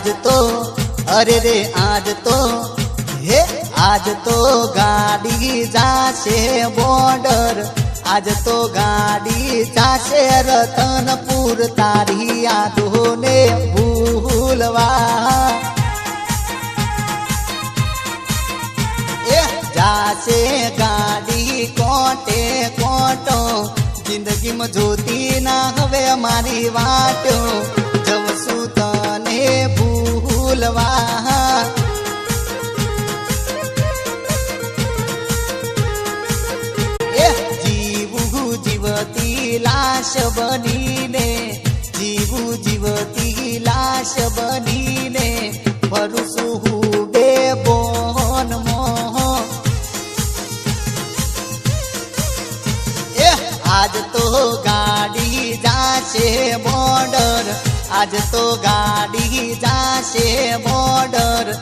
आज तो अरे रे आज तो हे आज तो गाड़ी जाशे बॉर्डर आज तो गाड़ी जाशे रतनपुर तारी यादोने भूलवा जाशे गाड़ी कोटे कोटो जिंदगी में जोती ना हवे मारी वाटो जब सुतने भूलवा जीवती लाश बनीने जीवती लाश बनीने भरुसु हुबे बोन मोह आज तो गाड़ी जाशे बॉर्डर आज तो गाड़ी जाशे बॉर्डर